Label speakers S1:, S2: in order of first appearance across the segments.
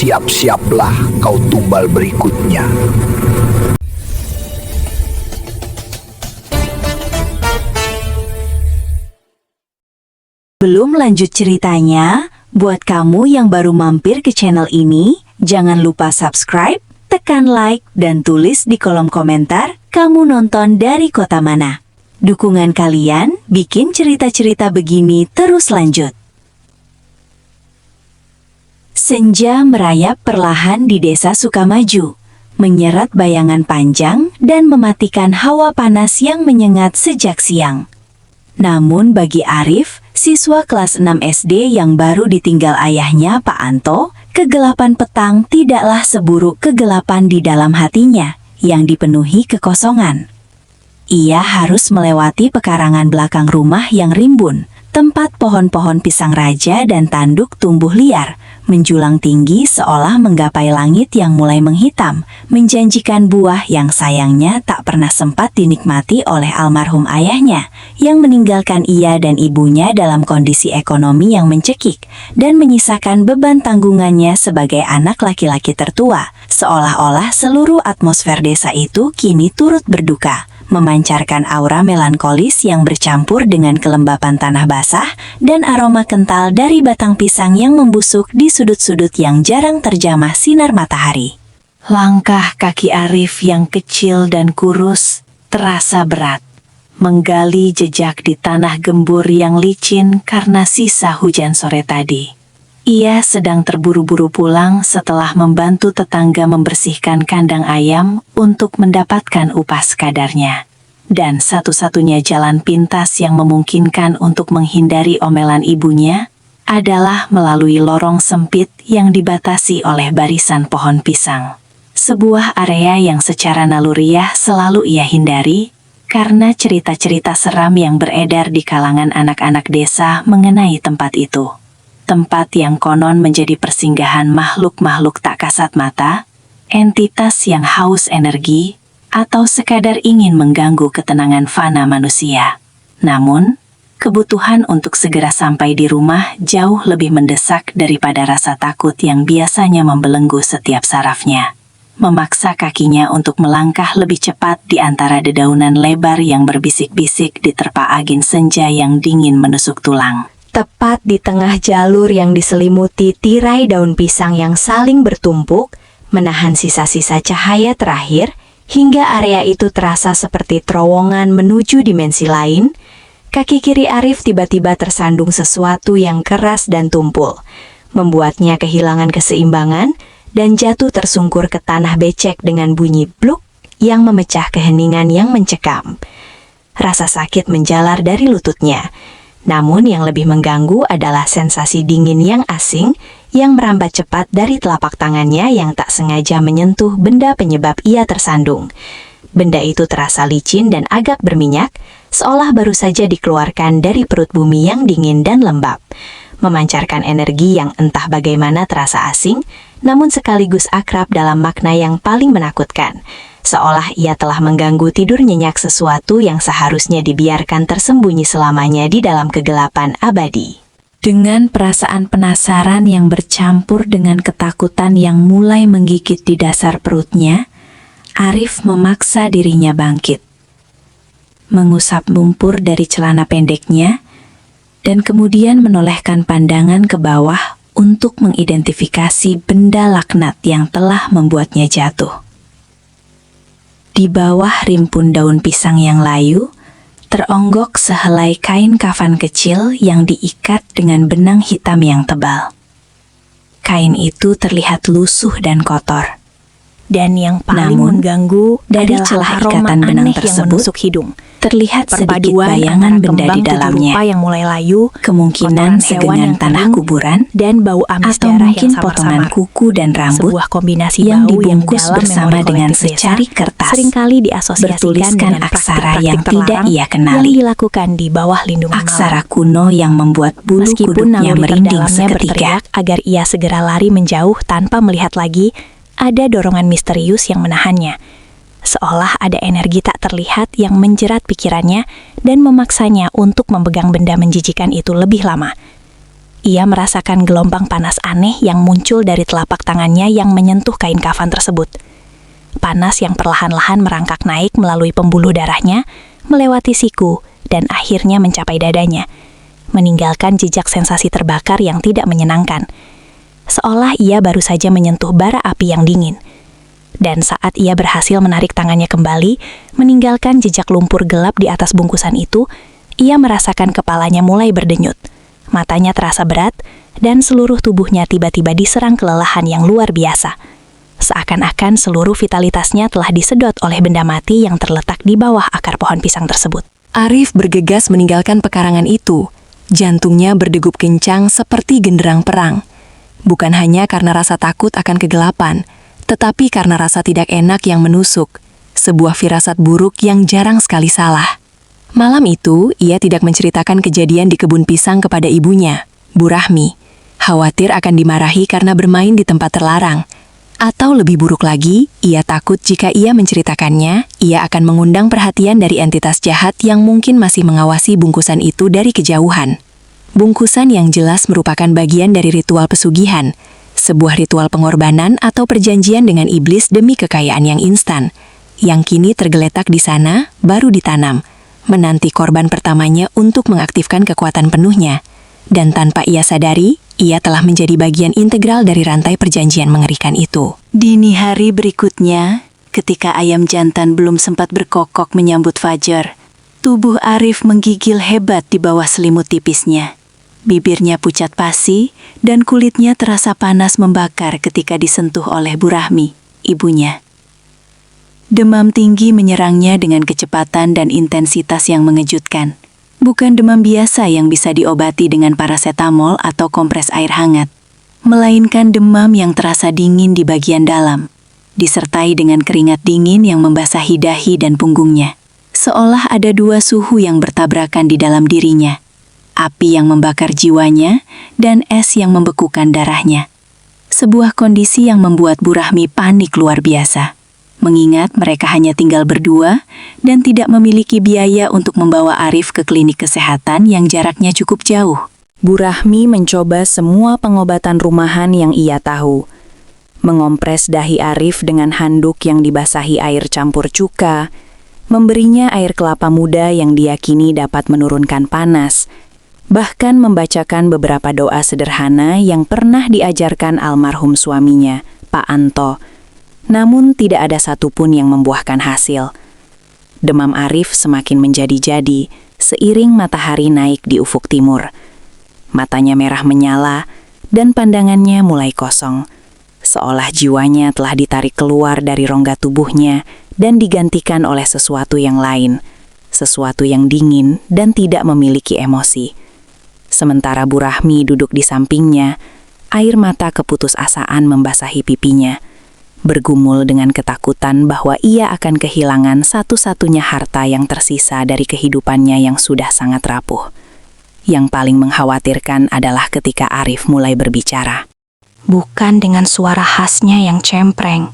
S1: siap-siaplah kau tumbal berikutnya.
S2: Belum lanjut ceritanya, buat kamu yang baru mampir ke channel ini, jangan lupa subscribe, tekan like, dan tulis di kolom komentar kamu nonton dari kota mana. Dukungan kalian bikin cerita-cerita begini terus lanjut. Senja merayap perlahan di desa Sukamaju, menyerat bayangan panjang dan mematikan hawa panas yang menyengat sejak siang. Namun bagi Arif, siswa kelas 6 SD yang baru ditinggal ayahnya Pak Anto, kegelapan petang tidaklah seburuk kegelapan di dalam hatinya yang dipenuhi kekosongan. Ia harus melewati pekarangan belakang rumah yang rimbun, tempat pohon-pohon pisang raja dan tanduk tumbuh liar, menjulang tinggi seolah menggapai langit yang mulai menghitam, menjanjikan buah yang sayangnya tak pernah sempat dinikmati oleh almarhum ayahnya, yang meninggalkan ia dan ibunya dalam kondisi ekonomi yang mencekik, dan menyisakan beban tanggungannya sebagai anak laki-laki tertua, seolah-olah seluruh atmosfer desa itu kini turut berduka, memancarkan aura melankolis yang bercampur dengan kelembapan tanah basah dan aroma kental dari batang pisang yang membusuk di sudut-sudut yang jarang terjamah sinar matahari. Langkah kaki Arif yang kecil dan kurus terasa berat, menggali jejak di tanah gembur yang licin karena sisa hujan sore tadi. Ia sedang terburu-buru pulang setelah membantu tetangga membersihkan kandang ayam untuk mendapatkan upah sekadarnya. Dan satu-satunya jalan pintas yang memungkinkan untuk menghindari omelan ibunya adalah melalui lorong sempit yang dibatasi oleh barisan pohon pisang. Sebuah area yang secara naluriah selalu ia hindari karena cerita-cerita seram yang beredar di kalangan anak-anak desa mengenai tempat itu. Tempat yang konon menjadi persinggahan makhluk-makhluk tak kasat mata, entitas yang haus energi, atau sekadar ingin mengganggu ketenangan fana manusia. Namun, kebutuhan untuk segera sampai di rumah jauh lebih mendesak daripada rasa takut yang biasanya membelenggu setiap sarafnya. Memaksa kakinya untuk melangkah lebih cepat di antara dedaunan lebar yang berbisik-bisik diterpa angin senja yang dingin menusuk tulang. Tepat di tengah jalur yang diselimuti tirai daun pisang yang saling bertumpuk, menahan sisa-sisa cahaya terakhir, hingga area itu terasa seperti terowongan menuju dimensi lain, kaki kiri Arif tiba-tiba tersandung sesuatu yang keras dan tumpul, membuatnya kehilangan keseimbangan dan jatuh tersungkur ke tanah becek dengan bunyi bluk yang memecah keheningan yang mencekam. Rasa sakit menjalar dari lututnya. Namun yang lebih mengganggu adalah sensasi dingin yang asing yang merambat cepat dari telapak tangannya yang tak sengaja menyentuh benda penyebab ia tersandung. Benda itu terasa licin dan agak berminyak, seolah baru saja dikeluarkan dari perut bumi yang dingin dan lembab, memancarkan energi yang entah bagaimana terasa asing, namun sekaligus akrab dalam makna yang paling menakutkan. Seolah ia telah mengganggu tidur nyenyak sesuatu yang seharusnya dibiarkan tersembunyi selamanya di dalam kegelapan abadi. Dengan perasaan penasaran yang bercampur dengan ketakutan yang mulai menggigit di dasar perutnya, Arif memaksa dirinya bangkit. Mengusap lumpur dari celana pendeknya, dan kemudian menolehkan pandangan ke bawah untuk mengidentifikasi benda laknat yang telah membuatnya jatuh. Di bawah rimpun daun pisang yang layu, teronggok sehelai kain kafan kecil yang diikat dengan benang hitam yang tebal. Kain itu terlihat lusuh dan kotor. Dan yang paling mengganggu dari celah ikatan benang tersebut hidung. Terlihat sedikit bayangan benda di dalamnya, yang mulai layu, kemungkinan segengan tanah kuburan, dan bau amis atau mungkin potongan kuku dan rambut, sebuah kombinasi yang dibungkus bersama dengan secari kertas, seringkali diasosiasikan dengan aksara yang tidak ia kenali, yang dilakukan di bawah lindungan aksara kuno yang membuat bulu kuduknya merinding seketika. Agar ia segera lari menjauh tanpa melihat lagi, ada dorongan misterius yang menahannya. Seolah ada energi tak terlihat yang menjerat pikirannya dan memaksanya untuk memegang benda menjijikan itu lebih lama.
S3: ia merasakan gelombang panas aneh yang muncul dari telapak tangannya yang menyentuh kain kafan tersebut. Panas yang perlahan-lahan merangkak naik melalui pembuluh darahnya, melewati siku, dan akhirnya mencapai dadanya, meninggalkan jejak sensasi terbakar yang tidak menyenangkan. Seolah ia baru saja menyentuh bara api yang dingin. Dan saat ia berhasil menarik tangannya kembali, meninggalkan jejak lumpur gelap di atas bungkusan itu, ia merasakan kepalanya mulai berdenyut. Matanya terasa berat, dan seluruh tubuhnya tiba-tiba diserang kelelahan yang luar biasa. Seakan-akan seluruh vitalitasnya telah disedot oleh benda mati yang terletak di bawah akar pohon pisang tersebut.
S4: Arif bergegas meninggalkan pekarangan itu. Jantungnya berdegup kencang seperti genderang perang. Bukan hanya karena rasa takut akan kegelapan, tetapi karena rasa tidak enak yang menusuk. Sebuah firasat buruk yang jarang sekali salah. Malam itu, ia tidak menceritakan kejadian di kebun pisang kepada ibunya, Bu Rahmi. Khawatir akan dimarahi karena bermain di tempat terlarang. Atau lebih buruk lagi, ia takut jika ia menceritakannya, ia akan mengundang perhatian dari entitas jahat yang mungkin masih mengawasi bungkusan itu dari kejauhan. Bungkusan yang jelas merupakan bagian dari ritual pesugihan, sebuah ritual pengorbanan atau perjanjian dengan iblis demi kekayaan yang instan, yang kini tergeletak di sana, baru ditanam, menanti korban pertamanya untuk mengaktifkan kekuatan penuhnya. Dan tanpa ia sadari, ia telah menjadi bagian integral dari rantai perjanjian mengerikan itu.
S2: Dini hari berikutnya, ketika ayam jantan belum sempat berkokok menyambut fajar, tubuh Arif menggigil hebat di bawah selimut tipisnya. Bibirnya pucat pasi, dan kulitnya terasa panas membakar ketika disentuh oleh Bu Rahmi, ibunya. Demam tinggi menyerangnya dengan kecepatan dan intensitas yang mengejutkan. Bukan demam biasa yang bisa diobati dengan parasetamol atau kompres air hangat, melainkan demam yang terasa dingin di bagian dalam, disertai dengan keringat dingin yang membasahi dahi dan punggungnya. Seolah ada dua suhu yang bertabrakan di dalam dirinya, api yang membakar jiwanya dan es yang membekukan darahnya. Sebuah kondisi yang membuat Bu Rahmi panik luar biasa. Mengingat mereka hanya tinggal berdua dan tidak memiliki biaya untuk membawa Arif ke klinik kesehatan yang jaraknya cukup jauh.
S3: Bu Rahmi mencoba semua pengobatan rumahan yang ia tahu. Mengompres dahi Arif dengan handuk yang dibasahi air campur cuka, memberinya air kelapa muda yang diyakini dapat menurunkan panas, bahkan membacakan beberapa doa sederhana yang pernah diajarkan almarhum suaminya, Pak Anto. Namun tidak ada satupun yang membuahkan hasil. Demam Arif semakin menjadi-jadi seiring matahari naik di ufuk timur. Matanya merah menyala dan pandangannya mulai kosong, seolah jiwanya telah ditarik keluar dari rongga tubuhnya dan digantikan oleh sesuatu yang lain, sesuatu yang dingin dan tidak memiliki emosi. Sementara Bu Rahmi duduk di sampingnya, air mata keputusasaan membasahi pipinya. Bergumul dengan ketakutan bahwa ia akan kehilangan satu-satunya harta yang tersisa dari kehidupannya yang sudah sangat rapuh. Yang paling mengkhawatirkan adalah ketika Arif mulai berbicara.
S5: Bukan dengan suara khasnya yang cempreng,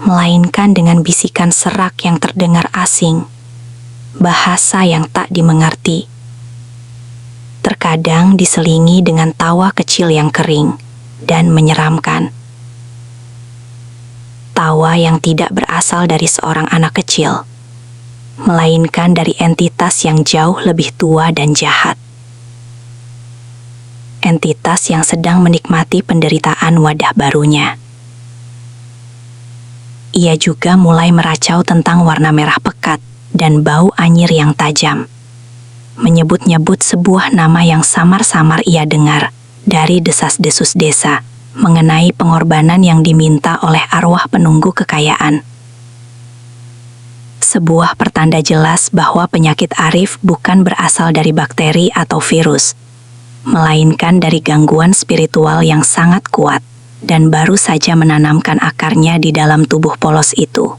S5: melainkan dengan bisikan serak yang terdengar asing, bahasa yang tak dimengerti. Terkadang diselingi dengan tawa kecil yang kering dan menyeramkan. Tawa yang tidak berasal dari seorang anak kecil, melainkan dari entitas yang jauh lebih tua dan jahat. Entitas yang sedang menikmati penderitaan wadah barunya. Ia juga mulai meracau tentang warna merah pekat dan bau anyir yang tajam. Menyebut-nyebut sebuah nama yang samar-samar ia dengar dari desas-desus desa, mengenai pengorbanan yang diminta oleh arwah penunggu kekayaan. Sebuah pertanda jelas bahwa penyakit Arif bukan berasal dari bakteri atau virus, melainkan dari gangguan spiritual yang sangat kuat dan baru saja menanamkan akarnya di dalam tubuh polos itu.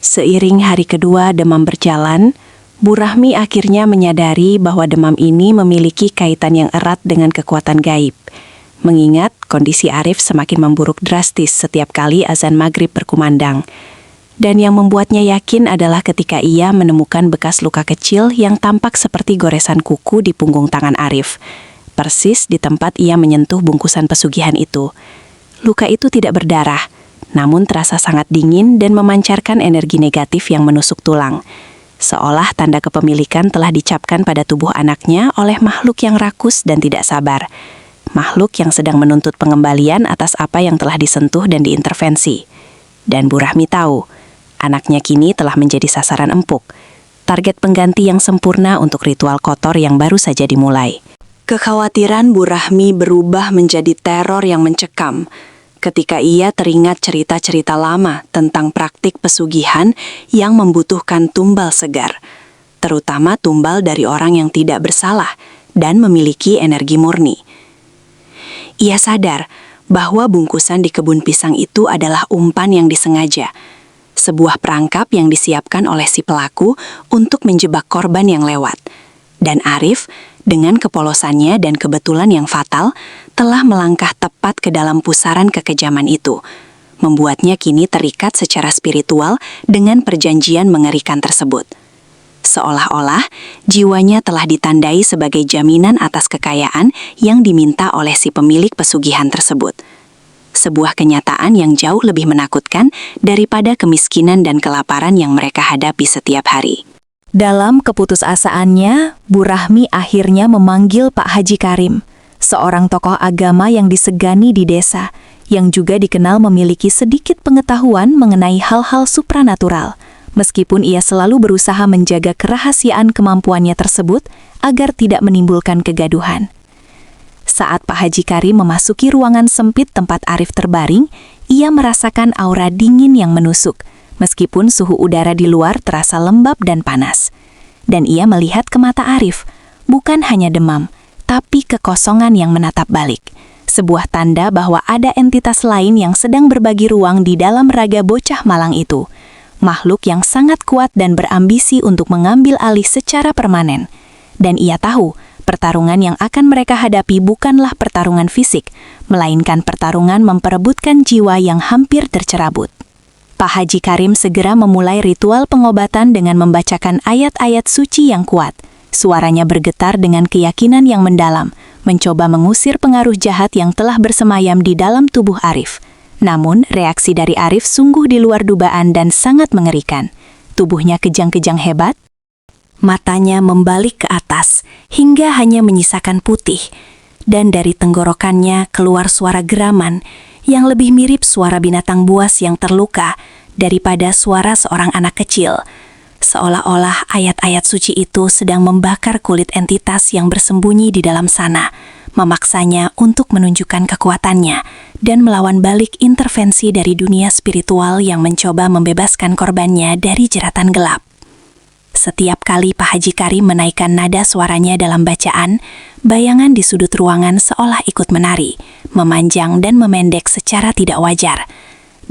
S4: Seiring hari kedua demam berjalan, Bu Rahmi akhirnya menyadari bahwa demam ini memiliki kaitan yang erat dengan kekuatan gaib. Mengingat kondisi Arif semakin memburuk drastis setiap kali azan maghrib berkumandang. Dan yang membuatnya yakin adalah ketika ia menemukan bekas luka kecil yang tampak seperti goresan kuku di punggung tangan Arif.
S3: persis di tempat ia menyentuh bungkusan pesugihan itu. Luka itu tidak berdarah, namun terasa sangat dingin dan memancarkan energi negatif yang menusuk tulang. Seolah tanda kepemilikan telah dicapkan pada tubuh anaknya oleh makhluk yang rakus dan tidak sabar. Makhluk yang sedang menuntut pengembalian atas apa yang telah disentuh dan diintervensi. Dan Bu Rahmi tahu, anaknya kini telah menjadi sasaran empuk, target pengganti yang sempurna untuk ritual kotor yang baru saja dimulai. Kekhawatiran Bu Rahmi berubah menjadi teror yang mencekam ketika ia teringat cerita-cerita lama tentang praktik pesugihan yang membutuhkan tumbal segar, terutama tumbal dari orang yang tidak bersalah dan memiliki energi murni. Ia sadar bahwa bungkusan di kebun pisang itu adalah umpan yang disengaja, sebuah perangkap yang disiapkan oleh si pelaku untuk menjebak korban yang lewat. Dan Arif, dengan kepolosannya dan kebetulan yang fatal, telah melangkah tepat ke dalam pusaran kekejaman itu, membuatnya kini terikat secara spiritual dengan perjanjian mengerikan tersebut. Seolah-olah jiwanya telah ditandai sebagai jaminan atas kekayaan yang diminta oleh si pemilik pesugihan tersebut. Sebuah kenyataan yang jauh lebih menakutkan daripada kemiskinan dan kelaparan yang mereka hadapi setiap hari.
S4: Dalam keputusasaannya, Bu Rahmi akhirnya memanggil Pak Haji Karim, seorang tokoh agama yang disegani di desa, yang juga dikenal memiliki sedikit pengetahuan mengenai hal-hal supranatural. Meskipun ia selalu berusaha menjaga kerahasiaan kemampuannya tersebut agar tidak menimbulkan kegaduhan. Saat Pak Haji Karim memasuki ruangan sempit tempat Arif terbaring, ia merasakan aura dingin yang menusuk, meskipun suhu udara di luar terasa lembab dan panas. Dan ia melihat ke mata Arif, bukan hanya demam, tapi kekosongan yang menatap balik. Sebuah tanda bahwa ada entitas lain yang sedang berbagi ruang di dalam raga bocah malang itu. Makhluk yang sangat kuat dan berambisi untuk mengambil alih secara permanen. Dan ia tahu, pertarungan yang akan mereka hadapi bukanlah pertarungan fisik, melainkan pertarungan memperebutkan jiwa yang hampir tercerabut. Pak Haji Karim segera memulai ritual pengobatan dengan membacakan ayat-ayat suci yang kuat. Suaranya bergetar dengan keyakinan yang mendalam, mencoba mengusir pengaruh jahat yang telah bersemayam di dalam tubuh Arif. Namun, reaksi dari Arif sungguh di luar dugaan dan sangat mengerikan. Tubuhnya kejang-kejang hebat, matanya membalik ke atas hingga hanya menyisakan putih, dan dari tenggorokannya keluar suara geraman yang lebih mirip suara binatang buas yang terluka daripada suara seorang anak kecil. Seolah-olah ayat-ayat suci itu sedang membakar kulit entitas yang bersembunyi di dalam sana, memaksanya untuk menunjukkan kekuatannya dan melawan balik intervensi dari dunia spiritual yang mencoba membebaskan korbannya dari jeratan gelap. Setiap kali Pak Haji Karim menaikkan nada suaranya dalam bacaan, bayangan di sudut ruangan seolah ikut menari, memanjang dan memendek secara tidak wajar.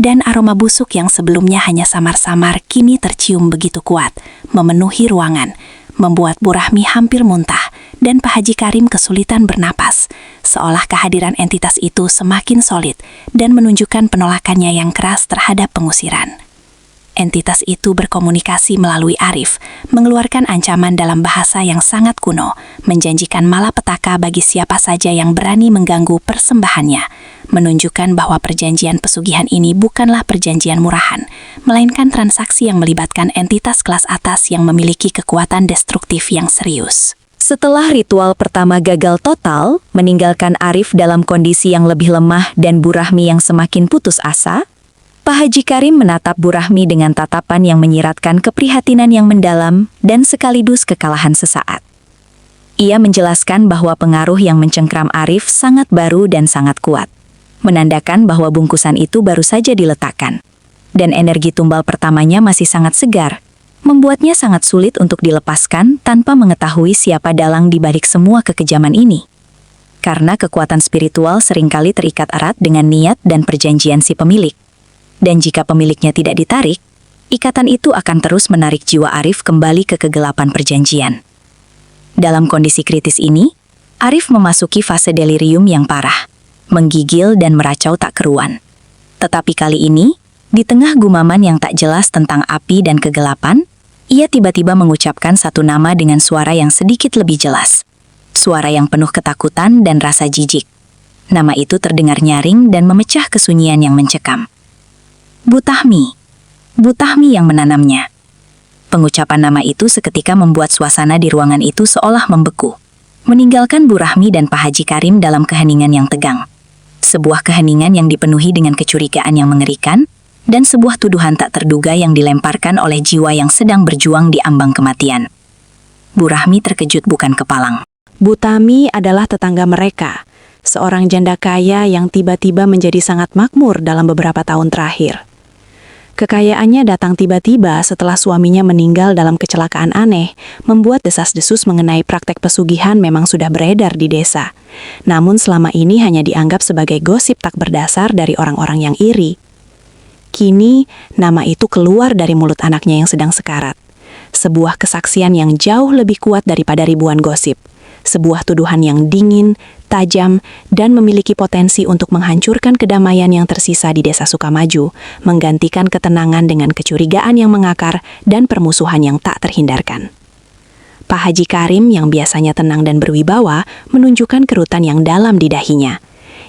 S4: Dan aroma busuk yang sebelumnya hanya samar-samar kini tercium begitu kuat, memenuhi ruangan, membuat Bu Rahmi hampir muntah, dan Pak Haji Karim kesulitan bernapas, seolah kehadiran entitas itu semakin solid dan menunjukkan penolakannya yang keras terhadap pengusiran. Entitas itu berkomunikasi melalui Arif, mengeluarkan ancaman dalam bahasa yang sangat kuno, menjanjikan malapetaka bagi siapa saja yang berani mengganggu persembahannya, menunjukkan bahwa perjanjian pesugihan ini bukanlah perjanjian murahan, melainkan transaksi yang melibatkan entitas kelas atas yang memiliki kekuatan destruktif yang serius.
S2: Setelah ritual pertama gagal total, meninggalkan Arif dalam kondisi yang lebih lemah dan Bu Rahmi yang semakin putus asa, Pak Haji Karim menatap Bu Rahmi dengan tatapan yang menyiratkan keprihatinan yang mendalam dan sekaligus kekalahan sesaat. Ia menjelaskan bahwa pengaruh yang mencengkram Arif sangat baru dan sangat kuat, menandakan bahwa bungkusan itu baru saja diletakkan, dan energi tumbal pertamanya masih sangat segar, membuatnya sangat sulit untuk dilepaskan tanpa mengetahui siapa dalang di balik semua kekejaman ini. Karena kekuatan spiritual seringkali terikat erat dengan niat dan perjanjian si pemilik. Dan jika pemiliknya tidak ditarik, ikatan itu akan terus menarik jiwa Arif kembali ke kegelapan perjanjian. Dalam kondisi kritis ini, Arif memasuki fase delirium yang parah, menggigil dan meracau tak keruan. Tetapi kali ini, di tengah gumaman yang tak jelas tentang api dan kegelapan, ia tiba-tiba mengucapkan satu nama dengan suara yang sedikit lebih jelas. suara yang penuh ketakutan dan rasa jijik. Nama itu terdengar nyaring dan memecah kesunyian yang mencekam. Butahmi. Butahmi yang menanamnya. Pengucapan nama itu seketika membuat suasana di ruangan itu seolah membeku, meninggalkan Bu Rahmi dan Pak Haji Karim dalam keheningan yang tegang. Sebuah keheningan yang dipenuhi dengan kecurigaan yang mengerikan, dan sebuah tuduhan tak terduga yang dilemparkan oleh jiwa yang sedang berjuang di ambang kematian. Bu Rahmi terkejut bukan kepalang.
S3: Butami adalah tetangga mereka, seorang janda kaya yang tiba-tiba menjadi sangat makmur dalam beberapa tahun terakhir. Kekayaannya datang tiba-tiba setelah suaminya meninggal dalam kecelakaan aneh, membuat desas-desus mengenai praktek pesugihan memang sudah beredar di desa. Namun selama ini hanya dianggap sebagai gosip tak berdasar dari orang-orang yang iri. Kini, nama itu keluar dari mulut anaknya yang sedang sekarat. Sebuah kesaksian yang jauh lebih kuat daripada ribuan gosip. Sebuah tuduhan yang dingin, tajam, dan memiliki potensi untuk menghancurkan kedamaian yang tersisa di Desa Sukamaju, menggantikan ketenangan dengan kecurigaan yang mengakar dan permusuhan yang tak terhindarkan. Pak Haji Karim yang biasanya tenang dan berwibawa menunjukkan kerutan yang dalam di dahinya.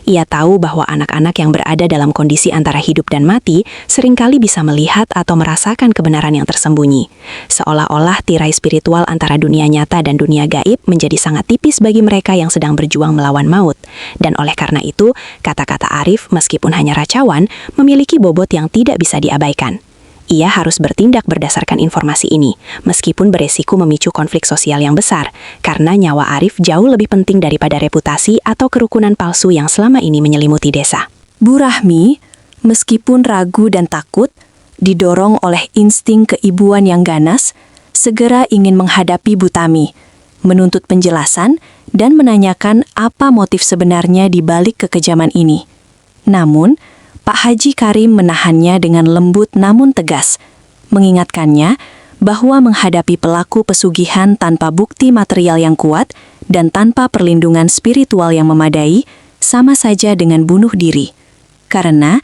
S3: Ia tahu bahwa anak-anak yang berada dalam kondisi antara hidup dan mati seringkali bisa melihat atau merasakan kebenaran yang tersembunyi. Seolah-olah tirai spiritual antara dunia nyata dan dunia gaib menjadi sangat tipis bagi mereka yang sedang berjuang melawan maut. Dan oleh karena itu, kata-kata Arif meskipun hanya racauan, memiliki bobot yang tidak bisa diabaikan. Ia harus bertindak berdasarkan informasi ini, meskipun beresiko memicu konflik sosial yang besar, karena nyawa Arif jauh lebih penting daripada reputasi atau kerukunan palsu yang selama ini menyelimuti desa.
S4: Bu Rahmi, meskipun ragu dan takut, didorong oleh insting keibuan yang ganas, segera ingin menghadapi Butami, menuntut penjelasan, dan menanyakan apa motif sebenarnya di balik kekejaman ini. Namun, Pak Haji Karim menahannya dengan lembut namun tegas, mengingatkannya bahwa menghadapi pelaku pesugihan tanpa bukti material yang kuat dan tanpa perlindungan spiritual yang memadai sama saja dengan bunuh diri. Karena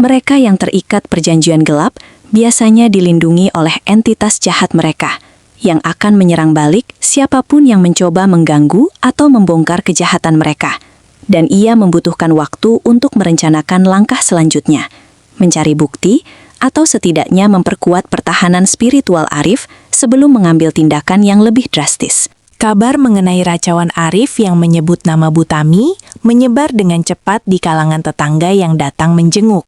S4: mereka yang terikat perjanjian gelap biasanya dilindungi oleh entitas jahat mereka, yang akan menyerang balik siapapun yang mencoba mengganggu atau membongkar kejahatan mereka. Dan ia membutuhkan waktu untuk merencanakan langkah selanjutnya, mencari bukti, atau setidaknya memperkuat pertahanan spiritual Arif sebelum mengambil tindakan yang lebih drastis.
S6: Kabar mengenai racauan Arif yang menyebut nama Butami menyebar dengan cepat di kalangan tetangga yang datang menjenguk.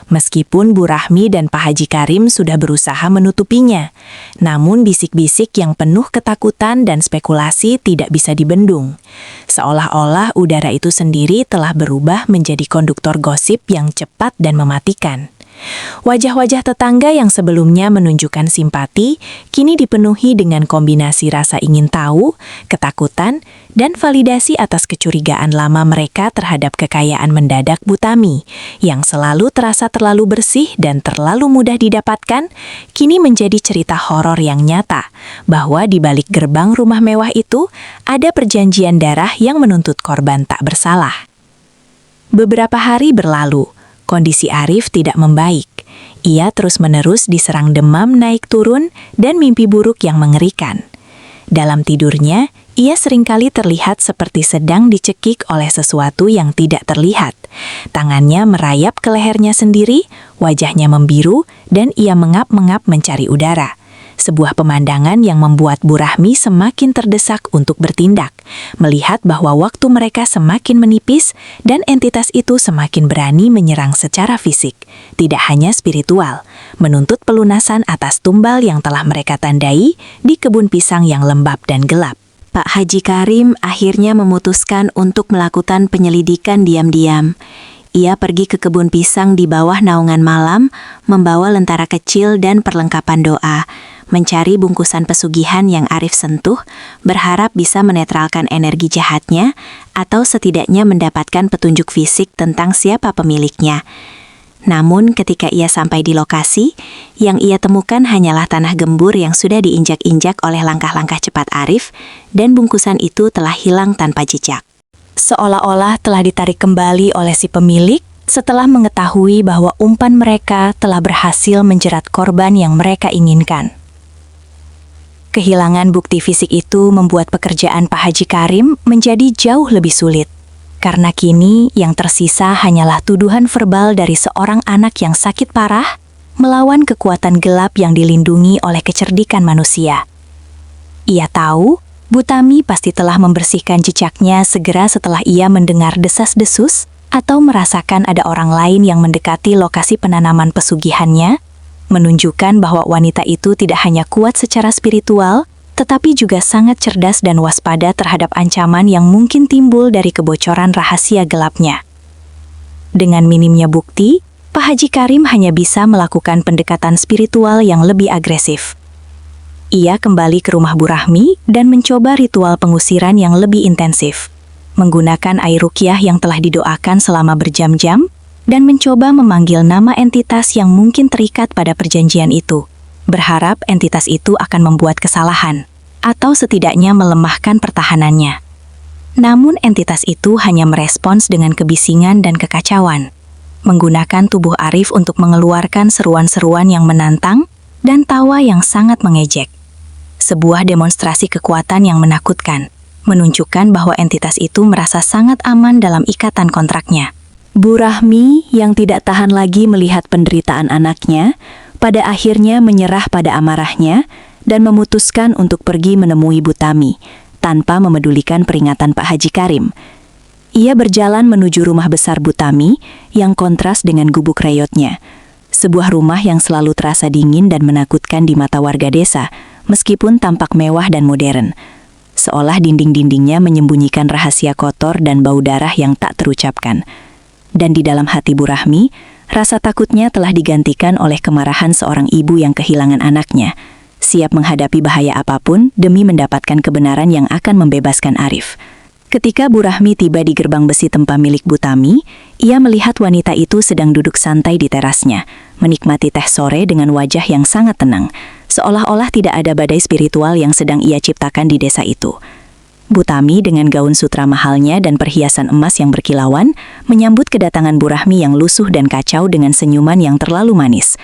S6: Meskipun Bu Rahmi dan Pak Haji Karim sudah berusaha menutupinya, namun bisik-bisik yang penuh ketakutan dan spekulasi tidak bisa dibendung. Seolah-olah udara itu sendiri telah berubah menjadi konduktor gosip yang cepat dan mematikan. Wajah-wajah tetangga yang sebelumnya menunjukkan simpati, kini dipenuhi dengan kombinasi rasa ingin tahu, ketakutan, dan validasi atas kecurigaan lama mereka terhadap kekayaan mendadak Butami, yang selalu terasa terlalu bersih dan terlalu mudah didapatkan, kini menjadi cerita horor yang nyata, bahwa di balik gerbang rumah mewah itu, ada perjanjian darah yang menuntut korban tak bersalah. Beberapa hari berlalu. Kondisi Arif tidak membaik. Ia terus-menerus diserang demam naik turun dan mimpi buruk yang mengerikan. Dalam tidurnya, ia seringkali terlihat seperti sedang dicekik oleh sesuatu yang tidak terlihat. Tangannya merayap ke lehernya sendiri, wajahnya membiru, dan ia mengap-mengap mencari udara. Sebuah pemandangan yang membuat Bu Rahmi semakin terdesak untuk bertindak, melihat bahwa waktu mereka semakin menipis dan entitas itu semakin berani menyerang secara fisik, tidak hanya spiritual, menuntut pelunasan atas tumbal yang telah mereka tandai di kebun pisang yang lembab dan gelap.
S2: Pak Haji Karim akhirnya memutuskan untuk melakukan penyelidikan diam-diam. Ia pergi ke kebun pisang di bawah naungan malam, membawa lentera kecil dan perlengkapan doa, mencari bungkusan pesugihan yang Arif sentuh, berharap bisa menetralkan energi jahatnya atau setidaknya mendapatkan petunjuk fisik tentang siapa pemiliknya. Namun ketika ia sampai di lokasi, yang ia temukan hanyalah tanah gembur yang sudah diinjak-injak oleh langkah-langkah cepat Arif, dan bungkusan itu telah hilang tanpa jejak. Seolah-olah telah ditarik kembali oleh si pemilik setelah mengetahui bahwa umpan mereka telah berhasil menjerat korban yang mereka inginkan.
S3: Kehilangan bukti fisik itu membuat pekerjaan Pak Haji Karim menjadi jauh lebih sulit. Karena kini yang tersisa hanyalah tuduhan verbal dari seorang anak yang sakit parah melawan kekuatan gelap yang dilindungi oleh kecerdikan manusia. Ia tahu Butami pasti telah membersihkan jejaknya segera setelah ia mendengar desas-desus atau merasakan ada orang lain yang mendekati lokasi penanaman pesugihannya, menunjukkan bahwa wanita itu tidak hanya kuat secara spiritual, tetapi juga sangat cerdas dan waspada terhadap ancaman yang mungkin timbul dari kebocoran rahasia gelapnya. Dengan minimnya bukti, Pak Haji Karim hanya bisa melakukan pendekatan spiritual yang lebih agresif. Ia kembali ke rumah Bu Rahmi dan mencoba ritual pengusiran yang lebih intensif, menggunakan air ruqyah yang telah didoakan selama berjam-jam, dan mencoba memanggil nama entitas yang mungkin terikat pada perjanjian itu, berharap entitas itu akan membuat kesalahan, atau setidaknya melemahkan pertahanannya. Namun entitas itu hanya merespons dengan kebisingan dan kekacauan, menggunakan tubuh Arif untuk mengeluarkan seruan-seruan yang menantang dan tawa yang sangat mengejek. Sebuah demonstrasi kekuatan yang menakutkan, menunjukkan bahwa entitas itu merasa sangat aman dalam ikatan kontraknya. Bu Rahmi yang tidak tahan lagi melihat penderitaan anaknya, pada akhirnya menyerah pada amarahnya dan memutuskan untuk pergi menemui Butami, tanpa memedulikan peringatan Pak Haji Karim. Ia berjalan menuju rumah besar Butami yang kontras dengan gubuk reyotnya, sebuah rumah yang selalu terasa dingin dan menakutkan di mata warga desa, meskipun tampak mewah dan modern. Seolah dinding-dindingnya menyembunyikan rahasia kotor dan bau darah yang tak terucapkan. Dan di dalam hati Bu Rahmi, rasa takutnya telah digantikan oleh kemarahan seorang ibu yang kehilangan anaknya, siap menghadapi bahaya apapun demi mendapatkan kebenaran yang akan membebaskan Arif. Ketika Bu Rahmi tiba di gerbang besi tempa milik Butami, ia melihat wanita itu sedang duduk santai di terasnya, menikmati teh sore dengan wajah yang sangat tenang, seolah-olah tidak ada badai spiritual yang sedang ia ciptakan di desa itu. Butami dengan gaun sutra mahalnya dan perhiasan emas yang berkilauan menyambut kedatangan Bu Rahmi yang lusuh dan kacau dengan senyuman yang terlalu manis.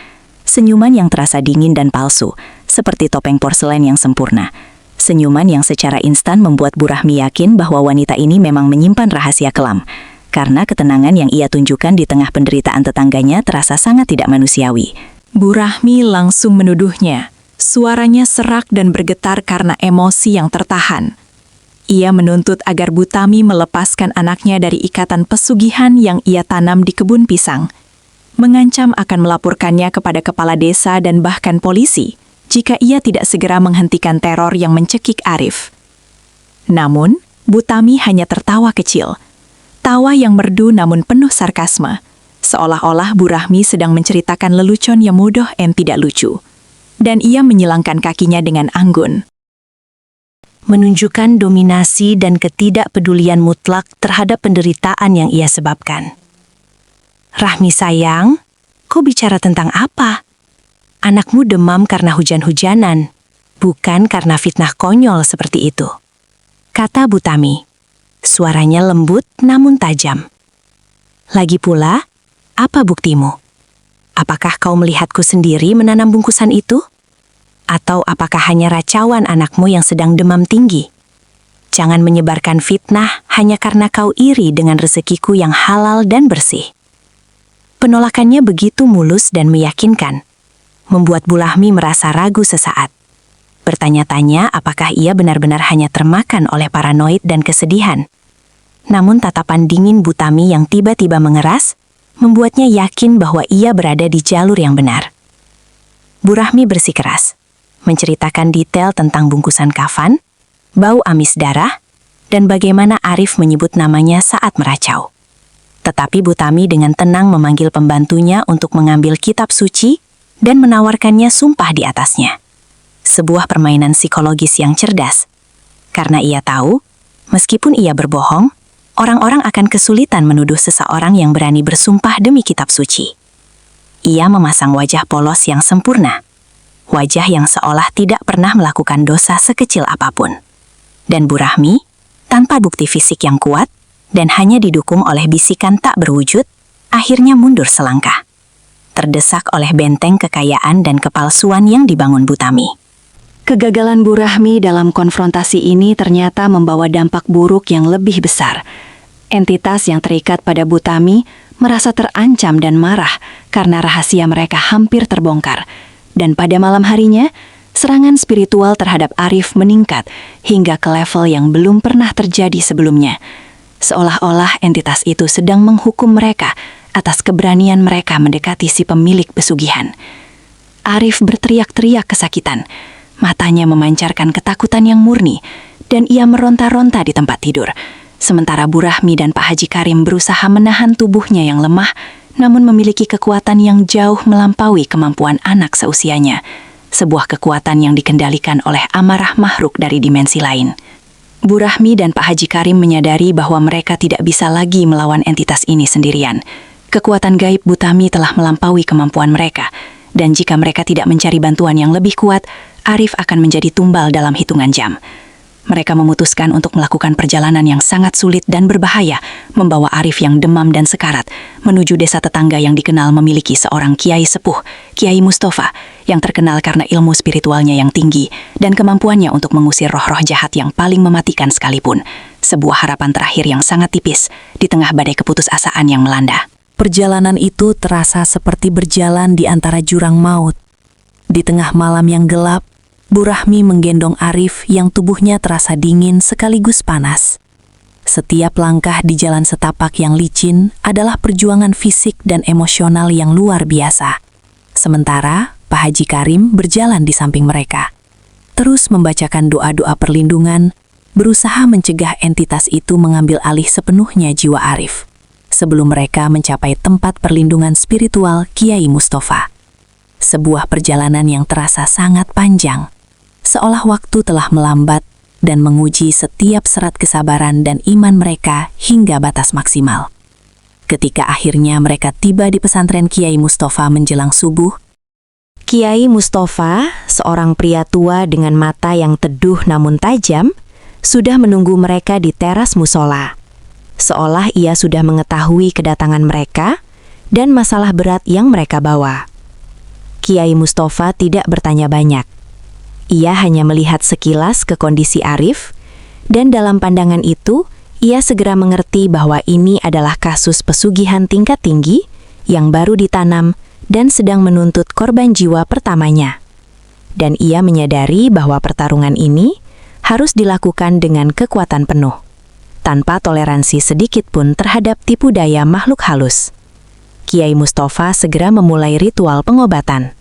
S3: Senyuman yang terasa dingin dan palsu, seperti topeng porselen yang sempurna. Senyuman yang secara instan membuat Bu Rahmi yakin bahwa wanita ini memang menyimpan rahasia kelam, karena ketenangan yang ia tunjukkan di tengah penderitaan tetangganya terasa sangat tidak manusiawi.
S6: Bu Rahmi langsung menuduhnya. Suaranya serak dan bergetar karena emosi yang tertahan. Ia menuntut agar Butami melepaskan anaknya dari ikatan pesugihan yang ia tanam di kebun pisang. Mengancam akan melaporkannya kepada kepala desa dan bahkan polisi jika ia tidak segera menghentikan teror yang mencekik Arif. Namun, Butami hanya tertawa kecil. Tawa yang merdu namun penuh sarkasme, seolah-olah Bu Rahmi sedang menceritakan lelucon yang mudah dan tidak lucu. Dan ia menyilangkan kakinya dengan anggun,
S5: menunjukkan dominasi dan ketidakpedulian mutlak terhadap penderitaan yang ia sebabkan. Rahmi sayang, kau bicara tentang apa? Anakmu demam karena hujan-hujanan, bukan karena fitnah konyol seperti itu, kata Butami. Suaranya lembut namun tajam. Lagi pula, apa buktimu? Apakah kau melihatku sendiri menanam bungkusan itu? Atau apakah hanya racauan anakmu yang sedang demam tinggi? Jangan menyebarkan fitnah hanya karena kau iri dengan rezekiku yang halal dan bersih. Penolakannya begitu mulus dan meyakinkan, membuat Bu Rahmi merasa ragu sesaat. Bertanya-tanya apakah ia benar-benar hanya termakan oleh paranoid dan kesedihan. Namun tatapan dingin Butami yang tiba-tiba mengeras, membuatnya yakin bahwa ia berada di jalur yang benar. Bu Rahmi bersikeras, menceritakan detail tentang bungkusan kafan, bau amis darah, dan bagaimana Arif menyebut namanya saat meracau. Tetapi Butami dengan tenang memanggil pembantunya untuk mengambil kitab suci dan menawarkannya sumpah di atasnya. Sebuah permainan psikologis yang cerdas, karena ia tahu, meskipun ia berbohong, orang-orang akan kesulitan menuduh seseorang yang berani bersumpah demi kitab suci. Ia memasang wajah polos yang sempurna, wajah yang seolah tidak pernah melakukan dosa sekecil apapun. Dan Bu Rahmi, tanpa bukti fisik yang kuat, dan hanya didukung oleh bisikan tak berwujud, akhirnya mundur selangkah, terdesak oleh benteng kekayaan dan kepalsuan yang dibangun Butami.
S2: Kegagalan Bu Rahmi dalam konfrontasi ini ternyata membawa dampak buruk yang lebih besar. Entitas yang terikat pada Bu Tami merasa terancam dan marah karena rahasia mereka hampir terbongkar. Dan pada malam harinya, serangan spiritual terhadap Arif meningkat hingga ke level yang belum pernah terjadi sebelumnya. Seolah-olah entitas itu sedang menghukum mereka atas keberanian mereka mendekati si pemilik pesugihan. Arif berteriak-teriak kesakitan. Matanya memancarkan ketakutan yang murni, dan ia meronta-ronta di tempat tidur. Sementara Bu Rahmi dan Pak Haji Karim berusaha menahan tubuhnya yang lemah, namun memiliki kekuatan yang jauh melampaui kemampuan anak seusianya. Sebuah kekuatan yang dikendalikan oleh amarah makhluk dari dimensi lain. Bu Rahmi dan Pak Haji Karim menyadari bahwa mereka tidak bisa lagi melawan entitas ini sendirian. Kekuatan gaib Bu Tami telah melampaui kemampuan mereka, dan jika mereka tidak mencari bantuan yang lebih kuat, Arif akan menjadi tumbal dalam hitungan jam. Mereka memutuskan untuk melakukan perjalanan yang sangat sulit dan berbahaya, membawa Arif yang demam dan sekarat menuju desa tetangga yang dikenal memiliki seorang kiai sepuh, Kiai Mustafa, yang terkenal karena ilmu spiritualnya yang tinggi dan kemampuannya untuk mengusir roh-roh jahat yang paling mematikan sekalipun. Sebuah harapan terakhir yang sangat tipis di tengah badai keputusasaan yang melanda.
S6: Perjalanan itu terasa seperti berjalan di antara jurang maut. Di tengah malam yang gelap, Bu Rahmi menggendong Arif yang tubuhnya terasa dingin sekaligus panas. Setiap langkah di jalan setapak yang licin adalah perjuangan fisik dan emosional yang luar biasa. Sementara Pak Haji Karim berjalan di samping mereka, terus membacakan doa-doa perlindungan, berusaha mencegah entitas itu mengambil alih sepenuhnya jiwa Arif, sebelum mereka mencapai tempat perlindungan spiritual Kiai Mustafa. Sebuah perjalanan yang terasa sangat panjang, seolah waktu telah melambat dan menguji setiap serat kesabaran dan iman mereka hingga batas maksimal. Ketika akhirnya mereka tiba di pesantren Kiai Mustafa menjelang subuh,
S5: Kiai Mustafa, seorang pria tua dengan mata yang teduh namun tajam, sudah menunggu mereka di teras musola. Seolah ia sudah mengetahui kedatangan mereka dan masalah berat yang mereka bawa. Kiai Mustafa tidak bertanya banyak. Ia hanya melihat sekilas ke kondisi Arif, dan dalam pandangan itu, ia segera mengerti bahwa ini adalah kasus pesugihan tingkat tinggi yang baru ditanam dan sedang menuntut korban jiwa pertamanya. Dan ia menyadari bahwa pertarungan ini harus dilakukan dengan kekuatan penuh, tanpa toleransi sedikit pun terhadap tipu daya makhluk halus. Kiai Mustafa segera memulai ritual pengobatan.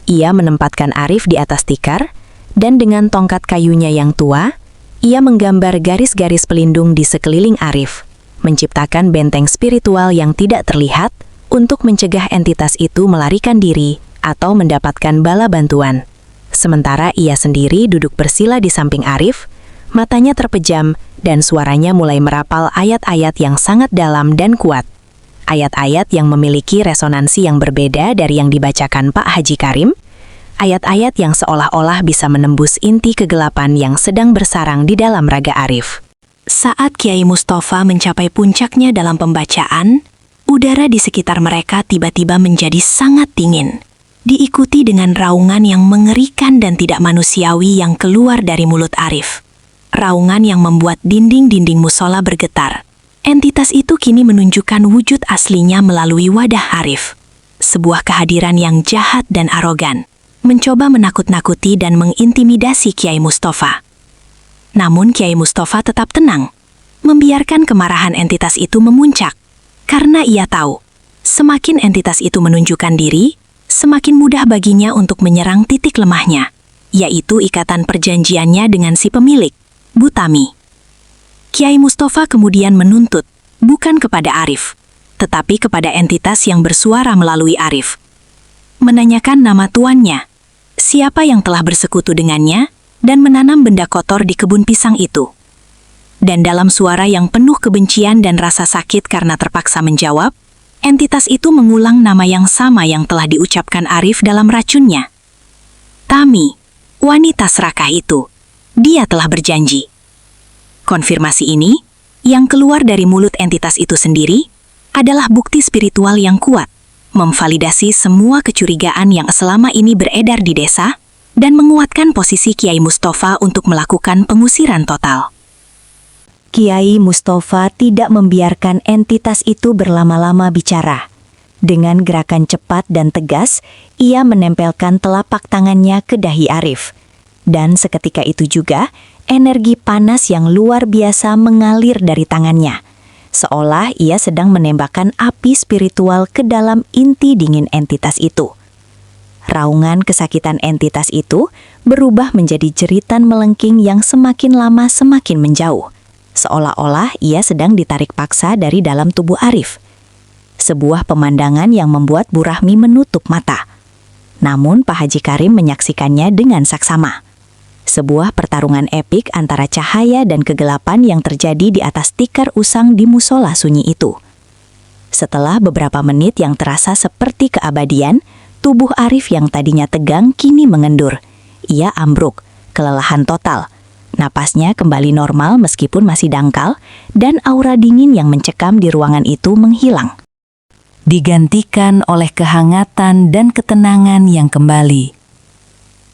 S5: Ia menempatkan Arif di atas tikar, dan dengan tongkat kayunya yang tua, ia menggambar garis-garis pelindung di sekeliling Arif, menciptakan benteng spiritual yang tidak terlihat untuk mencegah entitas itu melarikan diri atau mendapatkan bala bantuan. Sementara ia sendiri duduk bersila di samping Arif, matanya terpejam dan suaranya mulai merapal ayat-ayat yang sangat dalam dan kuat. Ayat-ayat yang memiliki resonansi yang berbeda dari yang dibacakan Pak Haji Karim, ayat-ayat yang seolah-olah bisa menembus inti kegelapan yang sedang bersarang di dalam raga Arif.
S2: Saat Kiai Mustafa mencapai puncaknya dalam pembacaan, udara di sekitar mereka tiba-tiba menjadi sangat dingin, diikuti dengan raungan yang mengerikan dan tidak manusiawi yang keluar dari mulut Arif. Raungan yang membuat dinding-dinding musola bergetar. Entitas itu kini menunjukkan wujud aslinya melalui wadah Arif. Sebuah kehadiran yang jahat dan arogan, mencoba menakut-nakuti dan mengintimidasi Kiai Mustafa. Namun Kiai Mustafa tetap tenang, membiarkan kemarahan entitas itu memuncak, karena ia tahu, semakin entitas itu menunjukkan diri, semakin mudah baginya untuk menyerang titik lemahnya, yaitu ikatan perjanjiannya dengan si pemilik, Bu Tami. Kiai Mustafa kemudian menuntut, bukan kepada Arif, tetapi kepada entitas yang bersuara melalui Arif. Menanyakan nama tuannya, siapa yang telah bersekutu dengannya, dan menanam benda kotor di kebun pisang itu. Dan dalam suara yang penuh kebencian dan rasa sakit karena terpaksa menjawab, entitas itu mengulang nama yang sama yang telah diucapkan Arif dalam racunnya. Tami, wanita serakah itu, dia telah berjanji. Konfirmasi ini, yang keluar dari mulut entitas itu sendiri, adalah bukti spiritual yang kuat, memvalidasi semua kecurigaan yang selama ini beredar di desa, dan menguatkan posisi Kiai Mustafa untuk melakukan pengusiran total. Kiai Mustafa tidak membiarkan entitas itu berlama-lama bicara. Dengan gerakan cepat dan tegas, ia menempelkan telapak tangannya ke dahi Arif. Dan seketika itu juga, energi panas yang luar biasa mengalir dari tangannya. Seolah ia sedang menembakkan api spiritual ke dalam inti dingin entitas itu. Raungan kesakitan entitas itu berubah menjadi jeritan melengking yang semakin lama semakin menjauh. Seolah-olah ia sedang ditarik paksa dari dalam tubuh Arif. Sebuah pemandangan yang membuat Bu Rahmi menutup mata. Namun Pak Haji Karim menyaksikannya dengan saksama. Sebuah pertarungan epik antara cahaya dan kegelapan yang terjadi di atas tikar usang di musola sunyi itu. Setelah beberapa menit yang terasa seperti keabadian, tubuh Arif yang tadinya tegang kini mengendur. Ia ambruk, kelelahan total. Napasnya kembali normal meskipun masih dangkal, dan aura dingin yang mencekam di ruangan itu menghilang, digantikan oleh kehangatan dan ketenangan yang kembali.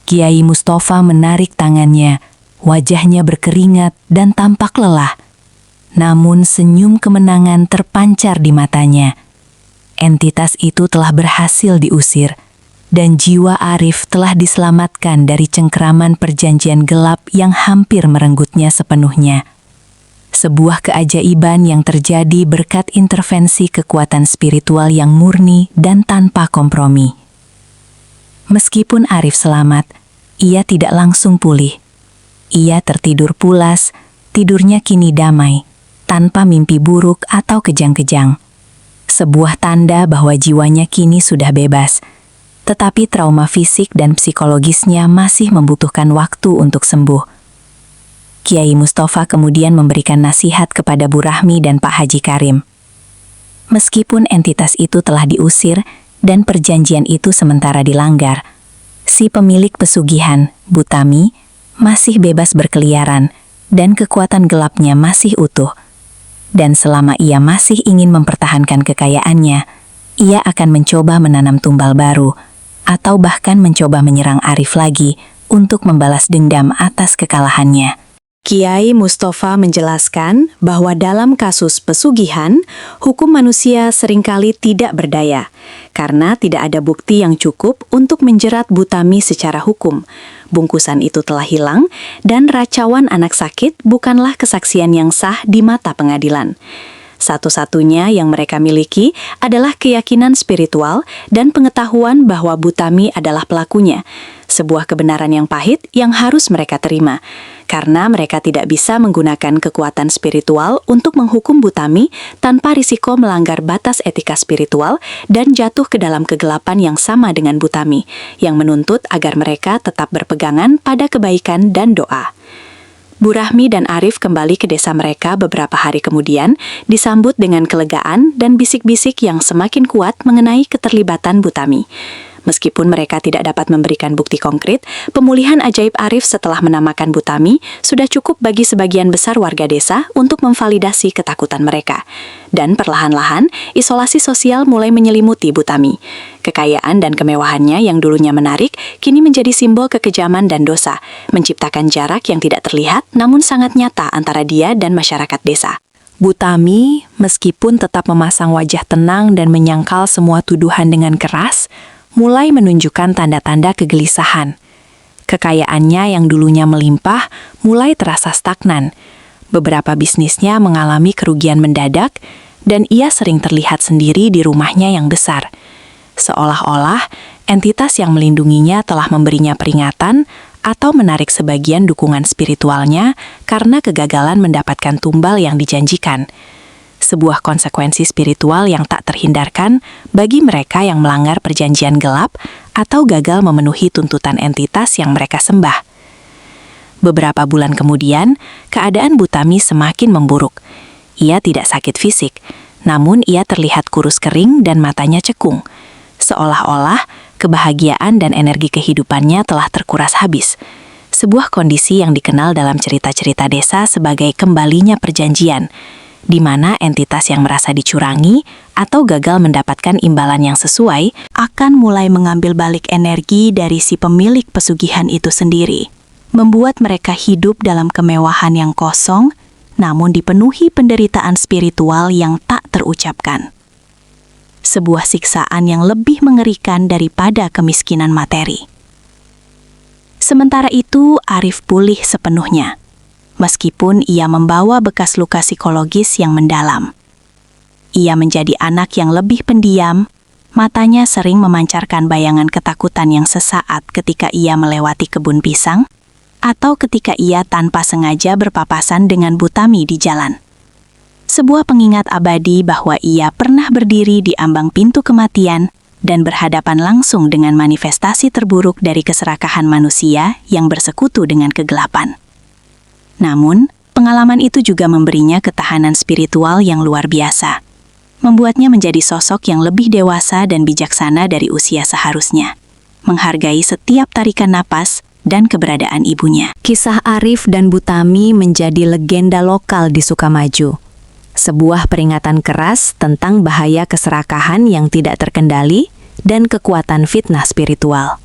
S2: Kiai Mustafa menarik tangannya, wajahnya berkeringat dan tampak lelah. Namun senyum kemenangan terpancar di matanya. Entitas itu telah berhasil diusir, dan jiwa Arif telah diselamatkan dari cengkeraman perjanjian gelap yang hampir merenggutnya sepenuhnya. Sebuah keajaiban yang terjadi berkat intervensi kekuatan spiritual yang murni dan tanpa kompromi. Meskipun Arif selamat, ia tidak langsung pulih. Ia tertidur pulas, tidurnya kini damai, tanpa mimpi buruk atau kejang-kejang. Sebuah tanda bahwa jiwanya kini sudah bebas, tetapi trauma fisik dan psikologisnya masih membutuhkan waktu untuk sembuh. Kiai Mustafa kemudian memberikan nasihat kepada Bu Rahmi dan Pak Haji Karim. Meskipun entitas itu telah diusir dan perjanjian itu sementara dilanggar, si pemilik pesugihan, Bu Tami, masih bebas berkeliaran dan kekuatan gelapnya masih utuh. Dan selama ia masih ingin mempertahankan kekayaannya, ia akan mencoba menanam tumbal baru atau bahkan mencoba menyerang Arif lagi untuk membalas dendam atas kekalahannya.
S3: Kiai Mustafa menjelaskan bahwa dalam kasus pesugihan, hukum manusia seringkali tidak berdaya, karena tidak ada bukti yang cukup untuk menjerat Bu Tami secara hukum. Bungkusan itu telah hilang, dan racauan anak sakit bukanlah kesaksian yang sah di mata pengadilan. Satu-satunya yang mereka miliki adalah keyakinan spiritual dan pengetahuan bahwa Bu Tami adalah pelakunya, sebuah kebenaran yang pahit yang harus mereka terima. Karena mereka tidak bisa menggunakan kekuatan spiritual untuk menghukum Bu Tami tanpa risiko melanggar batas etika spiritual dan jatuh ke dalam kegelapan yang sama dengan Bu Tami, yang menuntut agar mereka tetap berpegangan pada kebaikan dan doa. Bu Rahmi dan Arif kembali ke desa mereka beberapa hari kemudian, disambut dengan kelegaan dan bisik-bisik yang semakin kuat mengenai keterlibatan Bu Tami. Meskipun mereka tidak dapat memberikan bukti konkret, pemulihan ajaib Arif setelah menamakan Bu Tami sudah cukup bagi sebagian besar warga desa untuk memvalidasi ketakutan mereka. Dan perlahan-lahan, isolasi sosial mulai menyelimuti Bu Tami. Kekayaan dan kemewahannya yang dulunya menarik, kini menjadi simbol kekejaman dan dosa, menciptakan jarak yang tidak terlihat namun sangat nyata antara dia dan masyarakat desa.
S6: Bu Tami, meskipun tetap memasang wajah tenang dan menyangkal semua tuduhan dengan keras, mulai menunjukkan tanda-tanda kegelisahan. Kekayaannya yang dulunya melimpah mulai terasa stagnan. Beberapa bisnisnya mengalami kerugian mendadak, dan ia sering terlihat sendiri di rumahnya yang besar. Seolah-olah entitas yang melindunginya telah memberinya peringatan atau menarik sebagian dukungan spiritualnya karena kegagalan mendapatkan tumbal yang dijanjikan. Sebuah konsekuensi spiritual yang tak terhindarkan bagi mereka yang melanggar perjanjian gelap atau gagal memenuhi tuntutan entitas yang mereka sembah. Beberapa bulan kemudian, keadaan Bu Tami semakin memburuk. Ia tidak sakit fisik, namun ia terlihat kurus kering dan matanya cekung. Seolah-olah kebahagiaan dan energi kehidupannya telah terkuras habis. Sebuah kondisi yang dikenal dalam cerita-cerita desa sebagai kembalinya perjanjian. di mana entitas yang merasa dicurangi atau gagal mendapatkan imbalan yang sesuai akan mulai mengambil balik energi dari si pemilik pesugihan itu sendiri, membuat mereka hidup dalam kemewahan yang kosong, namun dipenuhi penderitaan spiritual yang tak terucapkan. Sebuah siksaan yang lebih mengerikan daripada kemiskinan materi. Sementara itu, Arif pulih sepenuhnya, meskipun ia membawa bekas luka psikologis yang mendalam. Ia menjadi anak yang lebih pendiam, matanya sering memancarkan bayangan ketakutan yang sesaat ketika ia melewati kebun pisang, atau ketika ia tanpa sengaja berpapasan dengan Butami di jalan. Sebuah pengingat abadi bahwa ia pernah berdiri di ambang pintu kematian dan berhadapan langsung dengan manifestasi terburuk dari keserakahan manusia yang bersekutu dengan kegelapan. Namun, pengalaman itu juga memberinya ketahanan spiritual yang luar biasa, membuatnya menjadi sosok yang lebih dewasa dan bijaksana dari usia seharusnya, menghargai setiap tarikan napas dan keberadaan ibunya.
S3: Kisah Arif dan Butami menjadi legenda lokal di Sukamaju. Sebuah peringatan keras tentang bahaya keserakahan yang tidak terkendali dan kekuatan fitnah spiritual.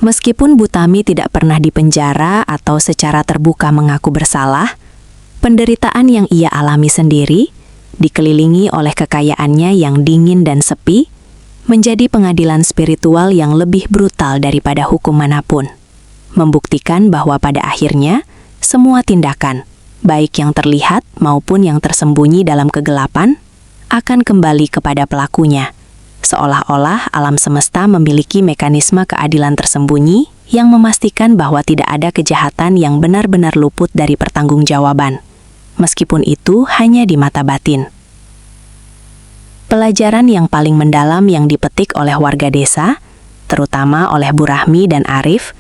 S3: Meskipun Butami tidak pernah dipenjara atau secara terbuka mengaku bersalah, penderitaan yang ia alami sendiri, dikelilingi oleh kekayaannya yang dingin dan sepi, menjadi pengadilan spiritual yang lebih brutal daripada hukum manapun. Membuktikan bahwa pada akhirnya, semua tindakan, baik yang terlihat maupun yang tersembunyi dalam kegelapan, akan kembali kepada pelakunya. Seolah-olah alam semesta memiliki mekanisme keadilan tersembunyi yang memastikan bahwa tidak ada kejahatan yang benar-benar luput dari pertanggungjawaban, meskipun itu hanya di mata batin. Pelajaran yang paling mendalam yang dipetik oleh warga desa, terutama oleh Bu Rahmi dan Arif,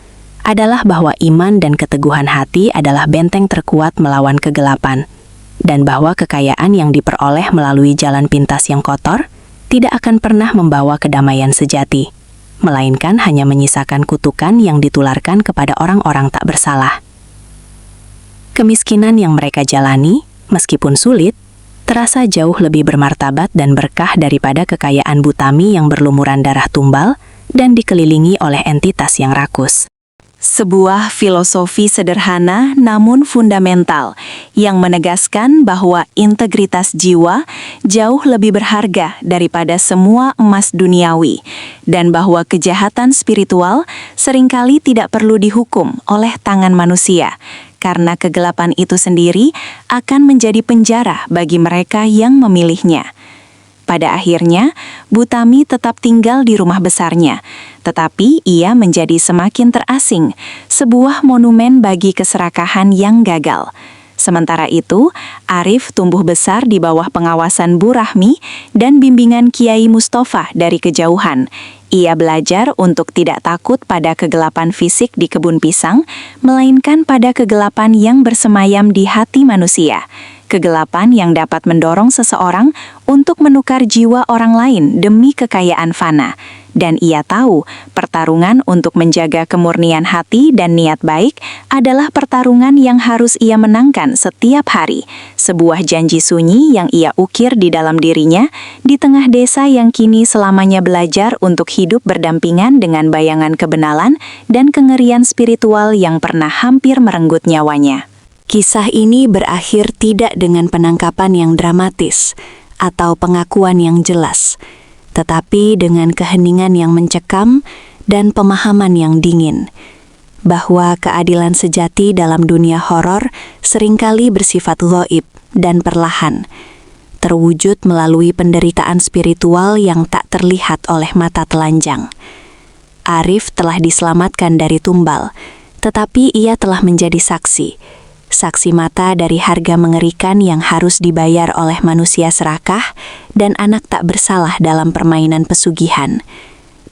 S3: adalah bahwa iman dan keteguhan hati adalah benteng terkuat melawan kegelapan, dan bahwa kekayaan yang diperoleh melalui jalan pintas yang kotor tidak akan pernah membawa kedamaian sejati, melainkan hanya menyisakan kutukan yang ditularkan kepada orang-orang tak bersalah. Kemiskinan yang mereka jalani, meskipun sulit, terasa jauh lebih bermartabat dan berkah daripada kekayaan Butami yang berlumuran darah tumbal dan dikelilingi oleh entitas yang rakus. Sebuah filosofi sederhana namun fundamental yang menegaskan bahwa integritas jiwa jauh lebih berharga daripada semua emas duniawi dan bahwa kejahatan spiritual seringkali tidak perlu dihukum oleh tangan manusia karena kegelapan itu sendiri akan menjadi penjara bagi mereka yang memilihnya. Pada akhirnya, Butami tetap tinggal di rumah besarnya, tetapi ia menjadi semakin terasing, sebuah monumen bagi keserakahan yang gagal. Sementara itu, Arif tumbuh besar di bawah pengawasan Bu Rahmi dan bimbingan Kiai Mustafa dari kejauhan. Ia belajar untuk tidak takut pada kegelapan fisik di kebun pisang, melainkan pada kegelapan yang bersemayam di hati manusia. Kegelapan yang dapat mendorong seseorang untuk menukar jiwa orang lain demi kekayaan fana. Dan ia tahu, pertarungan untuk menjaga kemurnian hati dan niat baik adalah pertarungan yang harus ia menangkan setiap hari. Sebuah janji sunyi yang ia ukir di dalam dirinya, di tengah desa yang kini selamanya belajar untuk hidup berdampingan dengan bayangan kebenalan dan kengerian spiritual yang pernah hampir merenggut nyawanya. Kisah ini berakhir tidak dengan penangkapan yang dramatis atau pengakuan yang jelas, tetapi dengan keheningan yang mencekam dan pemahaman yang dingin, bahwa keadilan sejati dalam dunia horor seringkali bersifat ghaib dan perlahan, terwujud melalui penderitaan spiritual yang tak terlihat oleh mata telanjang. Arif telah diselamatkan dari tumbal, tetapi ia telah menjadi saksi mata dari harga mengerikan yang harus dibayar oleh manusia serakah dan anak tak bersalah dalam permainan pesugihan.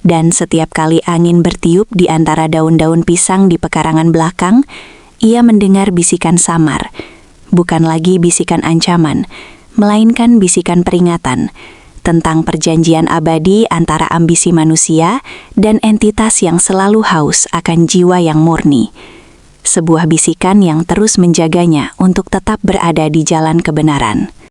S3: Dan setiap kali angin bertiup di antara daun-daun pisang di pekarangan belakang, ia mendengar bisikan samar, bukan lagi bisikan ancaman, melainkan bisikan peringatan tentang perjanjian abadi antara ambisi manusia dan entitas yang selalu haus akan jiwa yang murni.
S2: sebuah bisikan yang terus menjaganya untuk tetap berada di jalan kebenaran.